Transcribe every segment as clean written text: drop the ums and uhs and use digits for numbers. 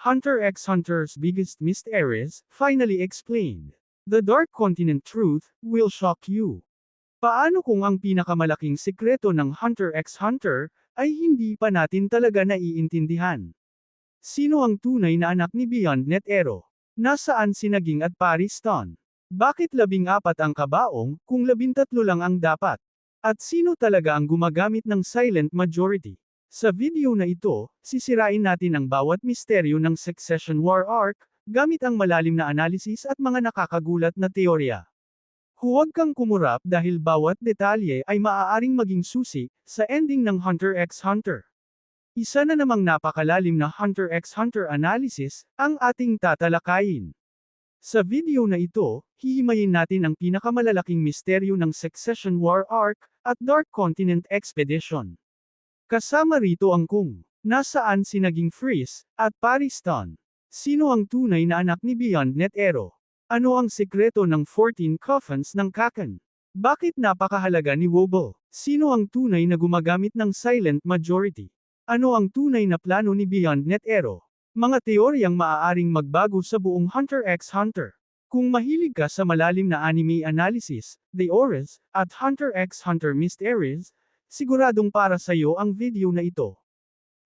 Hunter x Hunter's biggest mysteries, finally explained. The Dark Continent truth will shock you. Paano kung ang pinakamalaking sikreto ng Hunter x Hunter ay hindi pa natin talaga naiintindihan? Sino ang tunay na anak ni Beyond Net Ero? Nasaan si Naging at Paris Ton? Bakit 14 ang kabaong kung 13 lang ang dapat? At sino talaga ang gumagamit ng silent majority? Sa video na ito, sisirain natin ang bawat misteryo ng Succession War arc, gamit ang malalim na analysis at mga nakakagulat na teorya. Huwag kang kumurap dahil bawat detalye ay maaaring maging susi sa ending ng Hunter x Hunter. Isa na namang napakalalim na Hunter x Hunter analysis ang ating tatalakayin. Sa video na ito, hihimayin natin ang pinakamalalaking misteryo ng Succession War arc at Dark Continent Expedition. Kasama rito ang kung nasaan si Naging Freeze at Paris Ton. Sino ang tunay na anak ni Beyond Net Ero? Ano ang sekreto ng 14 coffins ng Kakan? Bakit napakahalaga ni Wobble? Sino ang tunay na gumagamit ng silent majority? Ano ang tunay na plano ni Beyond Net Ero? Mga teoryang maaaring magbago sa buong Hunter x Hunter. Kung mahilig ka sa malalim na anime analysis, theories, at Hunter x Hunter mysteries, siguradong para sa iyo ang video na ito.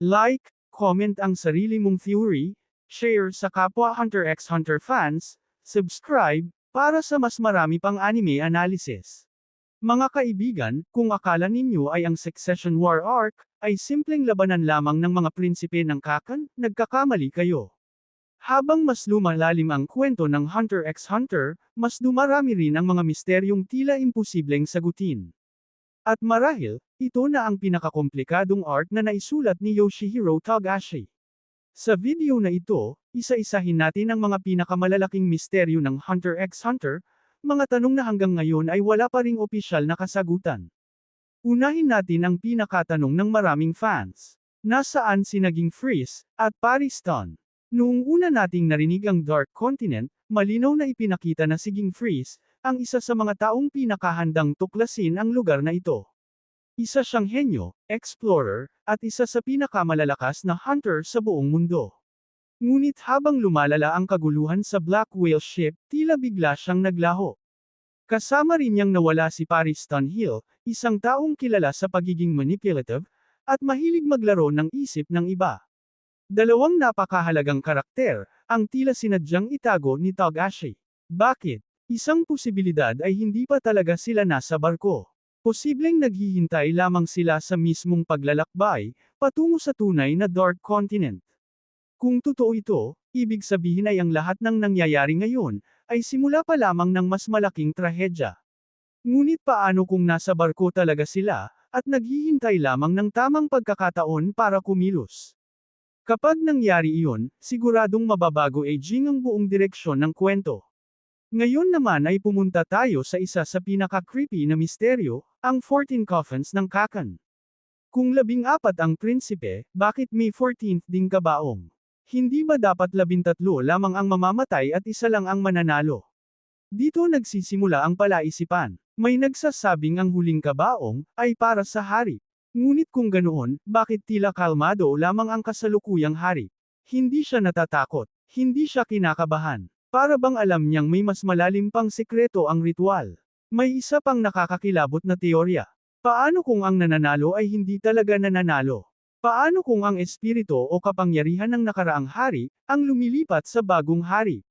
Like, comment ang sarili mong theory, share sa kapwa Hunter x Hunter fans, subscribe, para sa mas marami pang anime analysis. Mga kaibigan, kung akala ninyo ay ang Succession War arc, ay simpleng labanan lamang ng mga prinsipe ng Kakan, nagkakamali kayo. Habang mas lumalalim ang kwento ng Hunter x Hunter, mas dumarami rin ang mga misteryong tila imposibleng sagutin. At marahil, ito na ang pinakakomplikadong arc na naisulat ni Yoshihiro Togashi. Sa video na ito, isa-isahin natin ang mga pinakamalalaking misteryo ng Hunter x Hunter, mga tanong na hanggang ngayon ay wala pa ring opisyal na kasagutan. Unahin natin ang pinakatanong ng maraming fans. Nasaan si Naging Freeze at Paris Ton? Noong una nating narinig ang Dark Continent, malinaw na ipinakita na si Naging Freeze ang isa sa mga taong pinakahandang tuklasin ang lugar na ito. Isa siyang henyo, explorer, at isa sa pinakamalalakas na hunter sa buong mundo. Ngunit habang lumalala ang kaguluhan sa Black Whale ship, tila bigla siyang naglaho. Kasama rin niyang nawala si Paris Tunhill, isang taong kilala sa pagiging manipulative, at mahilig maglaro ng isip ng iba. Dalawang napakahalagang karakter, ang tila sinadyang itago ni Togashi. Bakit? Isang posibilidad ay hindi pa talaga sila nasa barko. Posibleng naghihintay lamang sila sa mismong paglalakbay, patungo sa tunay na Dark Continent. Kung totoo ito, ibig sabihin ay ang lahat ng nangyayari ngayon, ay simula pa lamang ng mas malaking trahedya. Ngunit paano kung nasa barko talaga sila, at naghihintay lamang ng tamang pagkakataon para kumilos? Kapag nangyari iyon, siguradong mababago ang buong direksyon ng kwento. Ngayon naman ay pumunta tayo sa isa sa pinaka-creepy na misteryo, ang 14 coffins ng Kakan. Kung 14 ang prinsipe, bakit may 14th ding kabaong? Hindi ba dapat 13 lamang ang mamamatay at isa lang ang mananalo? Dito nagsisimula ang palaisipan. May nagsasabing ang huling kabaong ay para sa hari. Ngunit kung ganoon, bakit tila kalmado lamang ang kasalukuyang hari? Hindi siya natatakot. Hindi siya kinakabahan. Para bang alam niyang may mas malalim pang sikreto ang ritual? May isa pang nakakakilabot na teorya. Paano kung ang nananalo ay hindi talaga nananalo? Paano kung ang espiritu o kapangyarihan ng nakaraang hari, ang lumilipat sa bagong hari?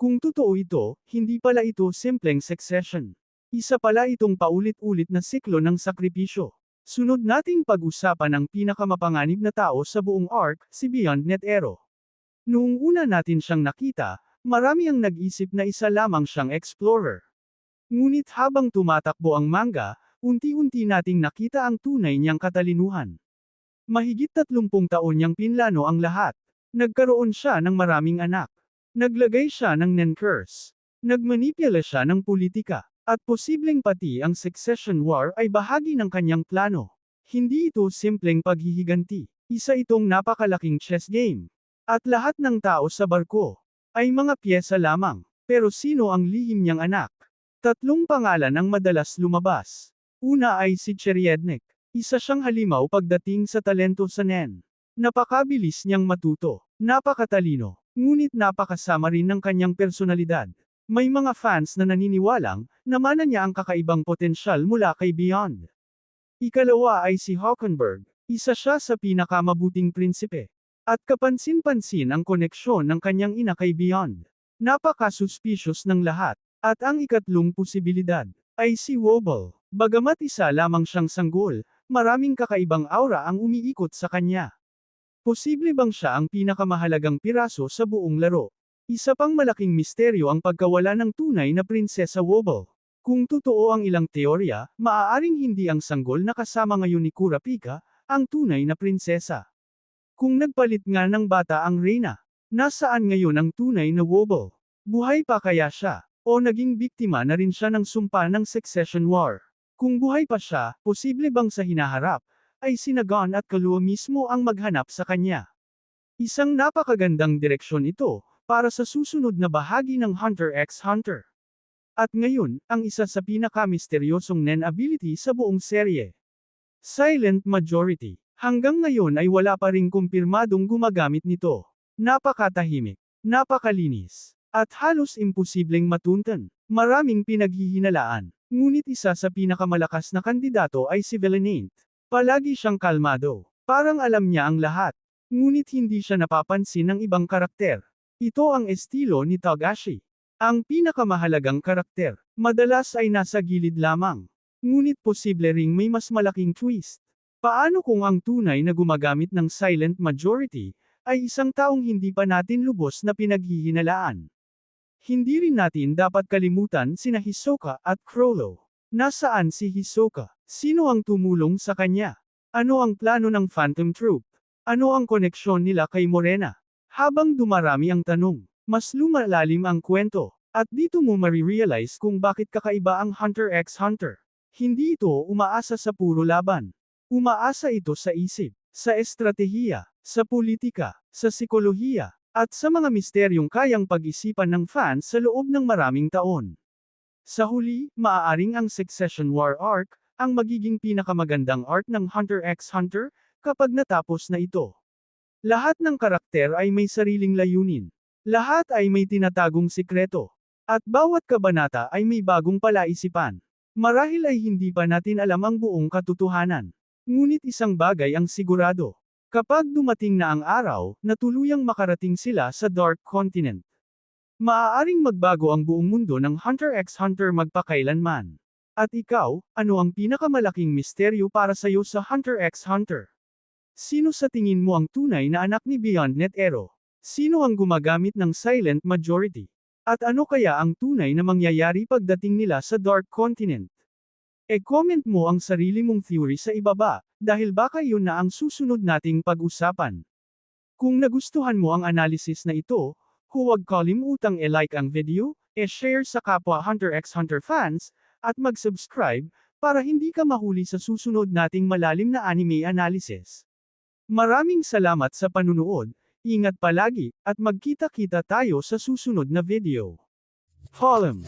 Kung totoo ito, hindi pala ito simpleng succession. Isa pala itong paulit-ulit na siklo ng sakripisyo. Sunod nating pag-usapan ang pinakamapanganib na tao sa buong arc, si Beyond Net Ero. Noong una natin siyang nakita, marami ang nag-isip na isa lamang siyang explorer. Ngunit habang tumatakbo ang manga, unti-unti nating nakita ang tunay niyang katalinuhan. Mahigit 30 taon niyang pinlano ang lahat. Nagkaroon siya ng maraming anak. Naglagay siya ng Nen-curse. Nagmanipula siya ng politika. At posibleng pati ang Succession War ay bahagi ng kanyang plano. Hindi ito simpleng paghihiganti. Isa itong napakalaking chess game. At lahat ng tao sa barko ay mga piyesa lamang. Pero sino ang lihim niyang anak? 3 pangalan ang madalas lumabas. Una ay si Cherjednik. Isa siyang halimaw pagdating sa talento sa Nen. Napakabilis niyang matuto. Napakatalino, ngunit napakasama rin ng kanyang personalidad. May mga fans na naniniwalang, namana niya ang kakaibang potensyal mula kay Beyond. Ikalawa ay si Hockenberg, isa siya sa pinakamabuting prinsipe. At kapansin-pansin ang koneksyon ng kanyang ina kay Beyond. Napaka-suspicious ng lahat. At ang ikatlong posibilidad, ay si Wobble. Bagamat isa lamang siyang sanggol, maraming kakaibang aura ang umiikot sa kanya. Posible bang siya ang pinakamahalagang piraso sa buong laro? Isa pang malaking misteryo ang pagkawala ng tunay na Prinsesa Wobble. Kung totoo ang ilang teorya, maaaring hindi ang sanggol na kasama ngayon ni Kurapika, ang tunay na prinsesa. Kung nagpalit nga ng bata ang reyna, nasaan ngayon ang tunay na Wobble? Buhay pa kaya siya? O naging biktima na rin siya ng sumpa ng Succession War? Kung buhay pa siya, posible bang sa hinaharap, ay si Nagon at Kalua mismo ang maghanap sa kanya? Isang napakagandang direksyon ito, para sa susunod na bahagi ng Hunter x Hunter. At ngayon, ang isa sa pinaka-misteryosong Nen ability sa buong serye. Silent Majority. Hanggang ngayon ay wala pa ring kumpirmadong gumagamit nito. Napakatahimik, napakalinis, at halos imposibleng matuntan. Maraming pinaghihinalaan. Ngunit isa sa pinakamalakas na kandidato ay si Valentine. Palagi siyang kalmado. Parang alam niya ang lahat. Ngunit hindi siya napapansin ng ibang karakter. Ito ang estilo ni Togashi. Ang pinakamahalagang karakter, madalas ay nasa gilid lamang. Ngunit posible ring may mas malaking twist. Paano kung ang tunay na gumagamit ng Silent Majority, ay isang taong hindi pa natin lubos na pinaghihinalaan? Hindi rin natin dapat kalimutan sina Hisoka at Chrollo. Nasaan si Hisoka? Sino ang tumulong sa kanya? Ano ang plano ng Phantom Troop? Ano ang koneksyon nila kay Morena? Habang dumarami ang tanong, mas lumalalim ang kwento. At dito mo marirealize kung bakit kakaiba ang Hunter x Hunter. Hindi ito umaasa sa puro laban. Umaasa ito sa isip, sa estratehiya, sa politika, sa psikolohiya, at sa mga misteryong kayang pag-isipan ng fans sa loob ng maraming taon. Sa huli, maaaring ang Succession War arc, ang magiging pinakamagandang arc ng Hunter x Hunter, kapag natapos na ito. Lahat ng karakter ay may sariling layunin. Lahat ay may tinatagong sikreto. At bawat kabanata ay may bagong palaisipan. Marahil ay hindi pa natin alam ang buong katotohanan. Ngunit isang bagay ang sigurado. Kapag dumating na ang araw, na tuluyang makarating sila sa Dark Continent. Maaaring magbago ang buong mundo ng Hunter x Hunter magpakailanman. At ikaw, ano ang pinakamalaking misteryo para sa'yo sa Hunter x Hunter? Sino sa tingin mo ang tunay na anak ni Beyond Net Zero? Sino ang gumagamit ng Silent Majority? At ano kaya ang tunay na mangyayari pagdating nila sa Dark Continent? E-comment mo ang sarili mong theory sa ibaba, dahil baka yun na ang susunod nating pag-usapan. Kung nagustuhan mo ang analysis na ito, huwag kalimutang e-like ang video, e-share sa kapwa Hunter x Hunter fans, at mag-subscribe, para hindi ka mahuli sa susunod nating malalim na anime analysis. Maraming salamat sa panunood, ingat palagi, at magkita-kita tayo sa susunod na video. Paalam!